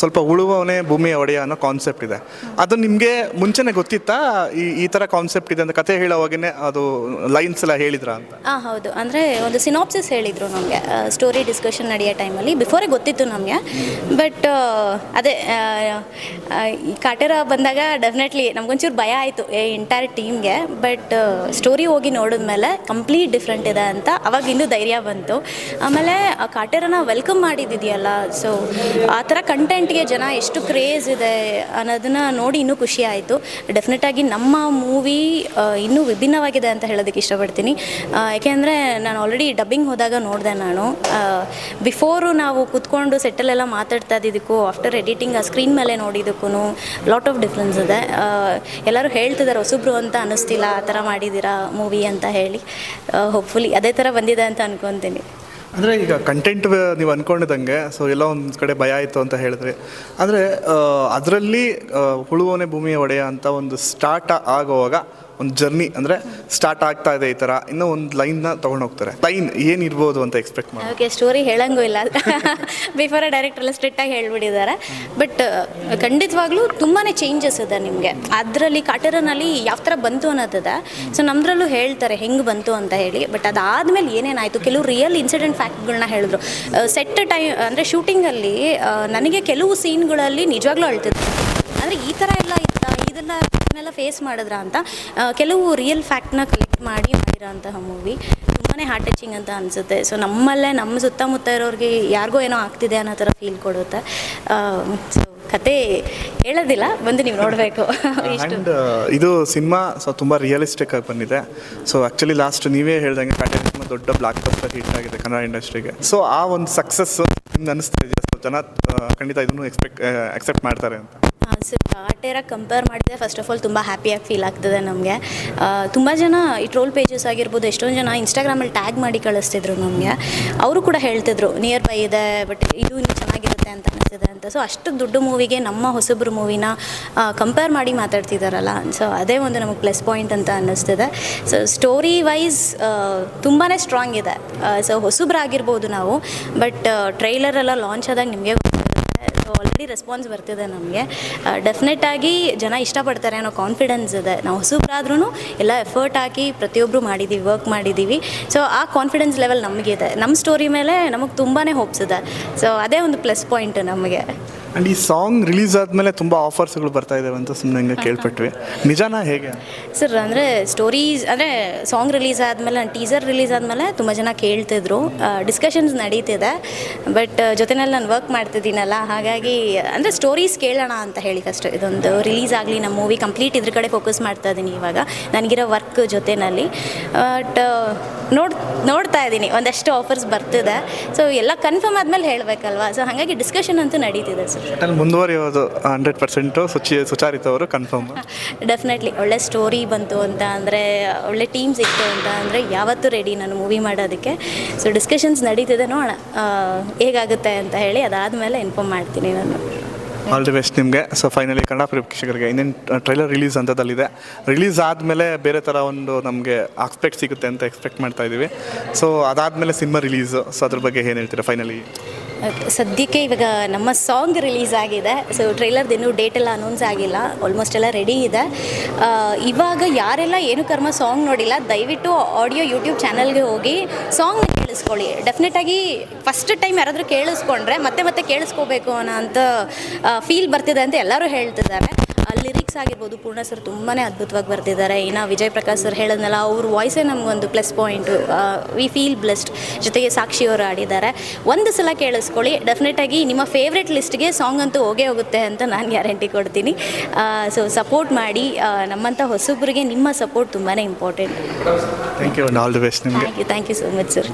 ಸ್ವಲ್ಪ ಉಳುವವನೇ ಭೂಮಿಯ ಒಡೆಯ ಅನ್ನೋ ಕಾನ್ಸೆಪ್ಟ್ ಇದೆ. ಅದು ನಿಮಗೆ ಮುಂಚೆನೇ ಗೊತ್ತಿತ್ತಾ ಈ ಥರ ಕಾನ್ಸೆಪ್ಟ್ ಇದೆ ಅಂತ ಕತೆ ಹೇಳೋವಾಗೇ ಅದು ಲೈನ್ಸ್ ಎಲ್ಲ ಹೇಳಿದ್ರಾ ಅಂತ? ಹೌದು, ಅಂದರೆ ಒಂದು ಸಿನಾಪ್ಸಿಸ್ ಹೇಳಿದರು ನಮಗೆ ಸ್ಟೋರಿ ಡಿಸ್ಕಷನ್ ನಡೆಯೋ ಟೈಮಲ್ಲಿ. ಬಿಫೋರೇ ಗೊತ್ತಿತ್ತು ನಮಗೆ, ಬಟ್ ಅದೇ ಈ ಕಾಟೇರ ಬಂದಾಗ ಡೆಫಿನೆಟ್ಲಿ ನಮಗೊಂಚೂರು ಭಯ ಆಯಿತು ಎಂಟೈರ್ ಟೀಮ್ಗೆ. ಬಟ್ ಸ್ಟೋರಿ ಹೋಗಿ ನೋಡಿದ್ಮೇಲೆ ಕಂಪ್ಲೀಟ್ ಡಿಫ್ರೆಂಟ್ ಇದೆ ಅಂತ ಅವಾಗ ಇನ್ನೂ ಧೈರ್ಯ ಬಂತು. ಆಮೇಲೆ ಆ ಕಾಟೇರನ ವೆಲ್ಕಮ್ ಮಾಡಿದ್ದಿದೆಯಲ್ಲ, ಸೊ ಆ ಥರ ಕಂಟೆಂಟ್ಗೆ ಜನ ಎಷ್ಟು ಕ್ರೇಜ್ ಇದೆ ಅನ್ನೋದನ್ನು ನೋಡಿ ಇನ್ನೂ ಖುಷಿ ಆಯಿತು. ಡೆಫಿನೆಟಾಗಿ ನಮ್ಮ ಮೂವಿ ಇನ್ನೂ ವಿಭಿನ್ನವಾಗಿದೆ ಅಂತ ಹೇಳೋದಕ್ಕೆ ಇಷ್ಟಪಡ್ತೀನಿ. ಯಾಕೆಂದರೆ ನಾನು ಆಲ್ರೆಡಿ ಡಬ್ಬಿಂಗ್ ಹೋದಾಗ ನೋಡಿದೆ. ನಾನು ಬಿಫೋರು ನಾವು ಕೂತ್ಕೊಂಡು ಸೆಟ್ಟಲ್ಲೆಲ್ಲ ಮಾತಾಡ್ತಾ ಇದ್ದಿದ್ದಕ್ಕೂ ಆಫ್ಟರ್ ಎಡಿಟಿಂಗ್ ಆ ಸ್ಕ್ರೀನ್ ಮೇಲೆ ನೋಡಿದ್ದಕ್ಕೂ ಲಾಟ್ ಆಫ್ ಡಿಫ್ರೆನ್ಸ್ ಇದೆ. ಎಲ್ಲರೂ ಹೇಳ್ತಿದ್ದಾರೆ ಹೊಸಬ್ರು ಅಂತ ಅನ್ನಿಸ್ತಿಲ್ಲ, ಆ ಥರ ಮಾಡಿದ್ದೀರಾ ಮೂವಿ ಅಂತ ಹೇಳಿ. ಹೋಪ್ಫುಲಿ ಅದೇ ಥರ ಬಂದಿದೆ ಅಂತ ಅನ್ಕೊತೀನಿ. ಅಂದರೆ ಈಗ ಕಂಟೆಂಟ್ ನೀವು ಅಂದ್ಕೊಂಡಿದ್ದಂಗೆ ಸೊ ಎಲ್ಲ ಒಂದು ಕಡೆ ಭಯ ಆಯಿತು ಅಂತ ಹೇಳಿದ್ರಿ. ಅಂದರೆ ಅದರಲ್ಲಿ ಉಳುವವನೇ ಭೂಮಿಯ ಒಡೆಯ ಅಂತ ಒಂದು ಸ್ಟಾರ್ಟ್ ಆಗುವಾಗ ಒಂದು ಜರ್ನಿ ಅಂದರೆ ಸ್ಟಾರ್ಟ್ ಆಗ್ತಾ ಇದೆ ಈ ಥರ, ಇನ್ನೂ ಒಂದು ಲೈನ್ನ ತೊಗೊಂಡು ಹೋಗ್ತಾರೆ. ಲೈನ್ ಏನಿರ್ಬೋದು ಅಂತ ಎಕ್ಸ್ಪೆಕ್ಟ್ ಮಾಡಿ? ಓಕೆ, ಸ್ಟೋರಿ ಹೇಳಂಗೂ ಇಲ್ಲ, ಬಿಫೋರ್ ಡೈರೆಕ್ಟರ್ ಎಲ್ಲ ಸ್ಟ್ರಿಕ್ಟಾಗಿ ಹೇಳ್ಬಿಟ್ಟಿದ್ದಾರೆ. ಬಟ್ ಖಂಡಿತವಾಗ್ಲೂ ತುಂಬಾ ಚೇಂಜಸ್ ಇದೆ ನಿಮಗೆ ಅದರಲ್ಲಿ. ಕಾಟೇರನಲ್ಲಿ ಯಾವ ಥರ ಬಂತು ಅನ್ನೋದಿದೆ. ಸೊ ನಮ್ಮದ್ರಲ್ಲೂ ಹೇಳ್ತಾರೆ ಹೆಂಗೆ ಬಂತು ಅಂತ ಹೇಳಿ. ಬಟ್ ಅದಾದಮೇಲೆ ಏನೇನಾಯಿತು, ಕೆಲವು ರಿಯಲ್ ಇನ್ಸಿಡೆಂಟ್ ಫ್ಯಾಕ್ಟ್ಗಳನ್ನ ಹೇಳಿದ್ರು. ಸೆಟ್ ಟೈಮ್ ಅಂದರೆ ಶೂಟಿಂಗಲ್ಲಿ ನನಗೆ ಕೆಲವು ಸೀನ್ಗಳಲ್ಲಿ ನಿಜವಾಗ್ಲೂ ಅಳ್ತಿದ್ದೆ. ಅಂದರೆ ಈ ಥರ ಎಲ್ಲ ಇದನ್ನೆಲ್ಲ ಫೇಸ್ ಮಾಡಿದ್ರ ಅಂತ ಕೆಲವು ರಿಯಲ್ ಫ್ಯಾಕ್ಟ್ನ ಕಲೆಕ್ಟ್ ಮಾಡಿರೋ ಅಂತಹ ಮೂವಿ. ತುಂಬಾ ಹಾರ್ಟ್ ಟಚಿಂಗ್ ಅಂತ ಅನಿಸುತ್ತೆ. ಸೊ ನಮ್ಮಲ್ಲೇ ನಮ್ಮ ಸುತ್ತಮುತ್ತ ಇರೋರಿಗೆ ಯಾರಿಗೋ ಏನೋ ಆಗ್ತಿದೆ ಅನ್ನೋ ಥರ ಫೀಲ್ ಕೊಡುತ್ತೆ. ಸೊ ಕತೆ ಹೇಳೋದಿಲ್ಲ, ಬಂದು ನೀವು ನೋಡಬೇಕು. ಆ್ಯಂಡ್ ಇದು ಸಿನಿಮಾ ಸೊ ತುಂಬ ರಿಯಲಿಸ್ಟಿಕ್ ಆಗಿ ಬಂದಿದೆ. ಸೊ ಆ್ಯಕ್ಚುಲಿ ಲಾಸ್ಟ್ ನೀವೇ ಹೇಳ್ದಂಗೆ ಕಾಟೇರ ತುಂಬ ದೊಡ್ಡ ಬ್ಲಾಕ್ ಬಸ್ಟರ್ ಹಿಟ್ ಆಗಿದೆ ಕನ್ನಡ ಇಂಡಸ್ಟ್ರಿಗೆ. ಸೊ ಆ ಒಂದು ಸಕ್ಸಸ್ ನಿಮ್ಗೆ ಅನಿಸ್ತಾ ಇದೆಯಾ? ಸೊ ಜನ ಖಂಡಿತ ಇದನ್ನು ಅಕ್ಸೆಪ್ಟ್ ಮಾಡ್ತಾರೆ ಅಂತ? ಸರ್, ಕಾಟೇರ ಕಂಪೇರ್ ಮಾಡಿದ್ರೆ ಫಸ್ಟ್ ಆಫ್ ಆಲ್ ತುಂಬ ಹ್ಯಾಪಿಯಾಗಿ ಫೀಲ್ ಆಗ್ತದೆ ನಮಗೆ. ತುಂಬ ಜನ ಈ ಟ್ರೋಲ್ ಪೇಜಸ್ ಆಗಿರ್ಬೋದು, ಎಷ್ಟೊಂದು ಜನ ಇನ್ಸ್ಟಾಗ್ರಾಮಲ್ಲಿ ಟ್ಯಾಗ್ ಮಾಡಿ ಕಳಿಸ್ತಿದ್ರು ನಮಗೆ. ಅವರು ಕೂಡ ಹೇಳ್ತಿದ್ರು ನಿಯರ್ ಬೈ ಇದೆ, ಬಟ್ ಇದು ಇನ್ನೂ ಚೆನ್ನಾಗಿರುತ್ತೆ ಅಂತ ಅನಿಸ್ತಿದೆ ಅಂತ. ಸೊ ಅಷ್ಟು ದೊಡ್ಡ ಮೂವಿಗೆ ನಮ್ಮ ಹೊಸಬ್ರು ಮೂವಿನ ಕಂಪೇರ್ ಮಾಡಿ ಮಾತಾಡ್ತಿದ್ದಾರಲ್ಲ, ಸೊ ಅದೇ ಒಂದು ನಮಗೆ ಪ್ಲಸ್ ಪಾಯಿಂಟ್ ಅಂತ ಅನ್ನಿಸ್ತಿದೆ. ಸೊ ಸ್ಟೋರಿ ವೈಸ್ ತುಂಬಾ ಸ್ಟ್ರಾಂಗ್ ಇದೆ. ಸೊ ಹೊಸಬ್ರಾಗಿರ್ಬೋದು ನಾವು, ಬಟ್ ಟ್ರೈಲರೆಲ್ಲ ಲಾಂಚ್ ಆದಾಗ ನಿಮಗೆ ಆಲ್ರೆಡಿ ರೆಸ್ಪಾನ್ಸ್ ಬರ್ತಿದೆ ನಮಗೆ. ಡೆಫಿನೆಟಾಗಿ ಜನ ಇಷ್ಟಪಡ್ತಾರೆ ಅನ್ನೋ ಕಾನ್ಫಿಡೆನ್ಸ್ ಇದೆ. ನಾವು ಹೊಸಬ್ರಾದ್ರೂ ಎಲ್ಲ ಎಫರ್ಟ್ ಹಾಕಿ ಪ್ರತಿಯೊಬ್ಬರು ಮಾಡಿದ್ದೀವಿ, ವರ್ಕ್ ಮಾಡಿದ್ದೀವಿ. ಸೊ ಆ ಕಾನ್ಫಿಡೆನ್ಸ್ ಲೆವೆಲ್ ನಮಗಿದೆ. ನಮ್ಮ ಸ್ಟೋರಿ ಮೇಲೆ ನಮಗೆ ತುಂಬಾ ಹೋಪ್ಸ್ ಇದೆ. ಸೊ ಅದೇ ಒಂದು ಪ್ಲಸ್ ಪಾಯಿಂಟ್ ನಮಗೆ. ಆ್ಯಂಡ್ ಈ ಸಾಂಗ್ ರಿಲೀಸ್ ಆದಮೇಲೆ ತುಂಬ ಆಫರ್ಸ್ಗಳು ಬರ್ತಾ ಇದ್ದಾವೆ ಅಂತ ಸುಮ್ಮನೆ ಹಂಗೆ ಕೇಳ್ಪಟ್ವಿ, ನಿಜಾನ ಹೇಗೆ? ಸರ್, ಅಂದರೆ ಸ್ಟೋರೀಸ್ ಅಂದರೆ ಸಾಂಗ್ ರಿಲೀಸ್ ಆದಮೇಲೆ, ಟೀಸರ್ ರಿಲೀಸ್ ಆದಮೇಲೆ ತುಂಬ ಜನ ಕೇಳ್ತಿದ್ರು, ಡಿಸ್ಕಷನ್ಸ್ ನಡೀತಿದೆ. ಬಟ್ ಜೊತೆನಲ್ಲಿ ನಾನು ವರ್ಕ್ ಮಾಡ್ತಿದ್ದೀನಲ್ಲ, ಹಾಗಾಗಿ ಅಂದರೆ ಸ್ಟೋರೀಸ್ ಕೇಳೋಣ ಅಂತ ಹೇಳಿ ಫಸ್ಟ್ ಇದೊಂದು ರಿಲೀಸ್ ಆಗಲಿ, ನಮ್ಮ ಮೂವಿ ಕಂಪ್ಲೀಟ್ ಇದ್ರ ಕಡೆ ಫೋಕಸ್ ಮಾಡ್ತಾ ಇದ್ದೀನಿ ಇವಾಗ ನನಗಿರೋ ವರ್ಕ್ ಜೊತೆಯಲ್ಲಿ. ಬಟ್ ನೋಡ್ತಾ ಇದ್ದೀನಿ ಒಂದಷ್ಟು ಆಫರ್ಸ್ ಬರ್ತಿದೆ. ಸೊ ಎಲ್ಲ ಕನ್ಫರ್ಮ್ ಆದಮೇಲೆ ಹೇಳಬೇಕಲ್ವಾ. ಸೊ ಹಾಗಾಗಿ ಡಿಸ್ಕಷನ್ ಅಂತೂ ನಡೀತಿದೆ ಸರ್. ಮುಂದುವರಿಯೋದು 100% ಸುಚಾರಿತ ಅವರು ಕನ್ಫರ್ಮ್? ಡೆಫಿನೆಟ್ಲಿ. ಒಳ್ಳೆ ಸ್ಟೋರಿ ಬಂತು ಅಂತ ಅಂದರೆ, ಒಳ್ಳೆ ಟೀಮ್ ಸಿಕ್ತು ಅಂತ ಅಂದರೆ ಯಾವತ್ತೂ ರೆಡಿ ನಾನು ಮೂವಿ ಮಾಡೋದಕ್ಕೆ. ಸೊ ಡಿಸ್ಕಷನ್ಸ್ ನಡೀತಿದೆ, ನೋಡೋಣ ಹೇಗಾಗುತ್ತೆ ಅಂತ ಹೇಳಿ. ಅದಾದಮೇಲೆ ಇನ್ಫಾರ್ಮ್ ಮಾಡ್ತೀನಿ ನಾನು. ಆಲ್ ದಿ ಬೆಸ್ಟ್ ನಿಮಗೆ. ಸೊ ಫೈನಲಿ ಕನ್ನಡ ಪ್ರೇಕ್ಷಕರಿಗೆ ಇನ್ನೇನು ಟ್ರೈಲರ್ ರಿಲೀಸ್ ಅಂತದಲ್ಲಿದೆ. ರಿಲೀಸ್ ಆದಮೇಲೆ ಬೇರೆ ಥರ ಒಂದು ನಮಗೆ ಆಸ್ಪೆಕ್ಟ್ ಸಿಗುತ್ತೆ ಅಂತ ಎಕ್ಸ್ಪೆಕ್ಟ್ ಮಾಡ್ತಾ ಇದ್ದೀವಿ. ಸೊ ಅದಾದಮೇಲೆ ಸಿನಿಮಾ ರಿಲೀಸು, ಸೊ ಅದ್ರ ಬಗ್ಗೆ ಏನು ಹೇಳ್ತೀರಾ ಫೈನಲಿ? ಸದ್ಯಕ್ಕೆ ಇವಾಗ ನಮ್ಮ ಸಾಂಗ್ ರಿಲೀಸ್ ಆಗಿದೆ. ಸೊ ಟ್ರೈಲರ್ದು ಇನ್ನೂ ಡೇಟ್ ಎಲ್ಲ ಅನೌನ್ಸ್ ಆಗಿಲ್ಲ, ಆಲ್ಮೋಸ್ಟ್ ಎಲ್ಲ ರೆಡಿ ಇದೆ. ಇವಾಗ ಯಾರೆಲ್ಲ ಏನು ಕರ್ಮ ಸಾಂಗ್ ನೋಡಿಲ್ಲ, ದಯವಿಟ್ಟು ಆಡಿಯೋ ಯೂಟ್ಯೂಬ್ ಚಾನಲ್ಗೆ ಹೋಗಿ ಸಾಂಗ್ ಕೇಳಿಸ್ಕೊಳ್ಳಿ. ಡೆಫಿನೆಟಾಗಿ ಫಸ್ಟ್ ಟೈಮ್ ಯಾರಾದರೂ ಕೇಳಿಸ್ಕೊಂಡ್ರೆ ಮತ್ತೆ ಮತ್ತೆ ಕೇಳಿಸ್ಕೋಬೇಕು ಅನ್ನೋ ಅಂತ ಫೀಲ್ ಬರ್ತಿದೆ ಅಂತ ಎಲ್ಲರೂ ಹೇಳ್ತಿದ್ದಾರೆ. ಲಿರಿಕ್ಸ್ ಆಗಿರ್ಬೋದು, ಪೂರ್ಣ ಸರ್ ತುಂಬಾ ಅದ್ಭುತವಾಗಿ ಬರ್ತಿದ್ದಾರೆ. ಇನ್ನು ವಿಜಯ್ ಪ್ರಕಾಶ್ ಸರ್ ಹೇಳಿದ್ನಲ್ಲ, ಅವ್ರ ವಾಯ್ಸೇ ನಮಗೊಂದು plus point. We feel blessed. ಜೊತೆಗೆ ಸಾಕ್ಷಿ ಅವರು ಆಡಿದ್ದಾರೆ. ಒಂದು ಸಲ ಕೇಳಿಸ್ಕೊಳ್ಳಿ, ಡೆಫಿನೆಟಾಗಿ ನಿಮ್ಮ ಫೇವ್ರೆಟ್ ಲಿಸ್ಟ್ಗೆ ಸಾಂಗ್ ಅಂತೂ ಹೋಗೇ ಹೋಗುತ್ತೆ ಅಂತ ನಾನು ಗ್ಯಾರಂಟಿ ಕೊಡ್ತೀನಿ. ಸೊ ಸಪೋರ್ಟ್ ಮಾಡಿ. ನಮ್ಮಂಥ ಹೊಸಬ್ರಿಗೆ ನಿಮ್ಮ ಸಪೋರ್ಟ್ ತುಂಬಾ important. Thank you. All the best ನಿಮಗೆ. Thank you so much sir.